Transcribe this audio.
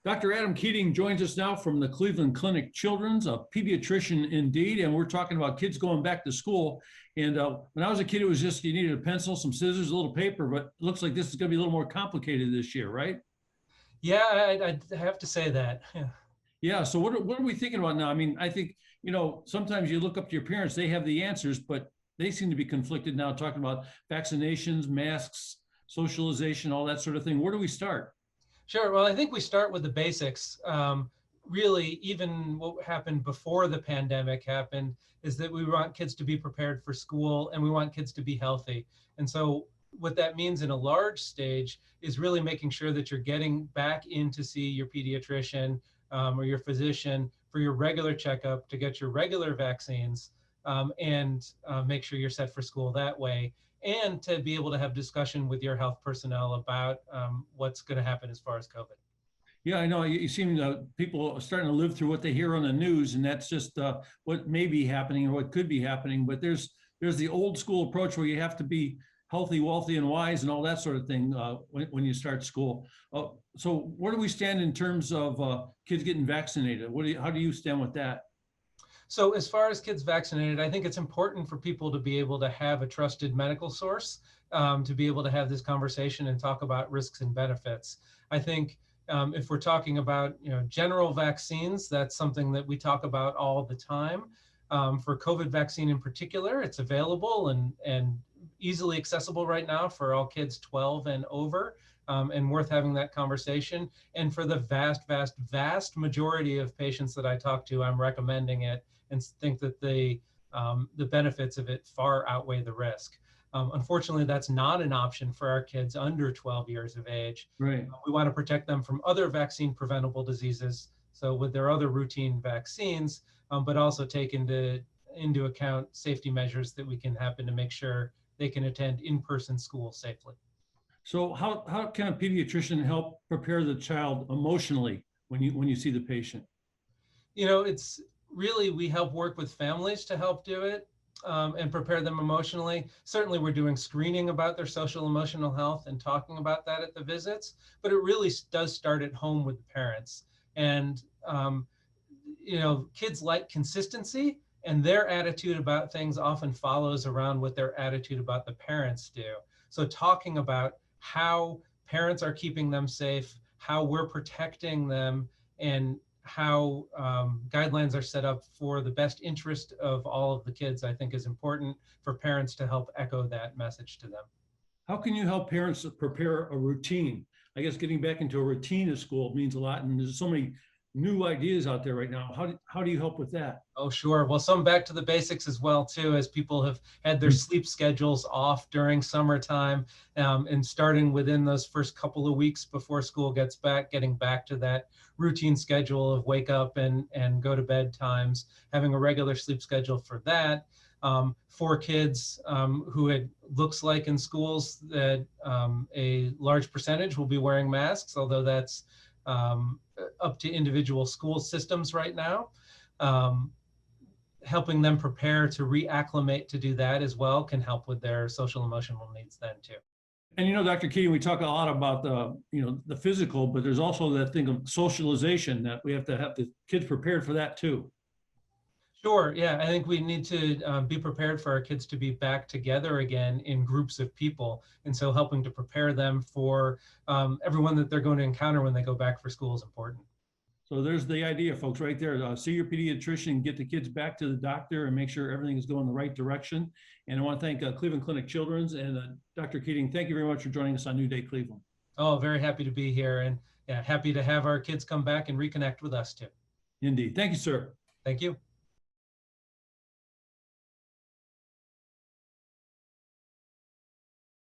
Dr. Adam Keating joins us now from the Cleveland Clinic Children's, a pediatrician indeed, and we're talking about kids going back to school. And when I was a kid, it was just you needed a pencil, some scissors, a little paper, but it looks like this is going to be a little more complicated this year, right? Yeah, I'd have to say that. Yeah. Yeah, so what are we thinking about now? I mean, I think, sometimes you look up to your parents, they have the answers, but they seem to be conflicted now talking about vaccinations, masks, socialization, all that sort of thing. Where do we start? Sure. Well, I think we start with the basics. Really, even what happened before the pandemic happened is that we want kids to be prepared for school and we want kids to be healthy. And so what that means in a large stage is really making sure that you're getting back in to see your pediatrician or your physician for your regular checkup to get your regular vaccines and make sure you're set for school that way, and to be able to have discussion with your health personnel about what's going to happen as far as COVID. Yeah, I know. You seem people are starting to live through what they hear on the news, and that's just what may be happening or what could be happening. But there's the old school approach where you have to be healthy, wealthy, and wise, and all that sort of thing when you start school. So where do we stand in terms of kids getting vaccinated? How do you stand with that? So as far as kids vaccinated, I think it's important for people to be able to have a trusted medical source to be able to have this conversation and talk about risks and benefits. I think if we're talking about general vaccines, that's something that we talk about all the time. For COVID vaccine in particular, it's available and easily accessible right now for all kids 12 and over, and worth having that conversation. And for the vast majority of patients that I talk to, I'm recommending it and think that the benefits of it far outweigh the risk. Unfortunately, that's not an option for our kids under 12 years of age. Right. We want to protect them from other vaccine preventable diseases, so with their other routine vaccines, but also take into account safety measures that we can happen to make sure they can attend in-person school safely. So how can a pediatrician help prepare the child emotionally when you see the patient? It's really, we help work with families to help do it and prepare them emotionally. Certainly, we're doing screening about their social emotional health and talking about that at the visits, but it really does start at home with the parents. And, kids like consistency, and their attitude about things often follows around what their attitude about the parents do. So talking about how parents are keeping them safe, how we're protecting them, and how guidelines are set up for the best interest of all of the kids, I think is important for parents to help echo that message to them. How can you help parents prepare a routine? I guess getting back into a routine of school means a lot, and there's so many new ideas out there right now. How do you help with that? Oh, sure. Well, some back to the basics as well, too, as people have had their sleep schedules off during summertime, and starting within those first couple of weeks before school gets back, getting back to that routine schedule of wake up and go to bed times, having a regular sleep schedule for that. For kids who it looks like in schools that a large percentage will be wearing masks, although that's up to individual school systems right now. Helping them prepare to reacclimate to do that as well can help with their social emotional needs then too. And Dr. Keating, we talk a lot about the physical, but there's also that thing of socialization that we have to have the kids prepared for that too. Sure. Yeah, I think we need to be prepared for our kids to be back together again in groups of people. And so helping to prepare them for everyone that they're going to encounter when they go back for school is important. So there's the idea, folks, right there. See your pediatrician, get the kids back to the doctor and make sure everything is going the right direction. And I want to thank Cleveland Clinic Children's and Dr. Keating. Thank you very much for joining us on New Day Cleveland. Oh, very happy to be here, and yeah, happy to have our kids come back and reconnect with us too. Indeed. Thank you, sir. Thank you.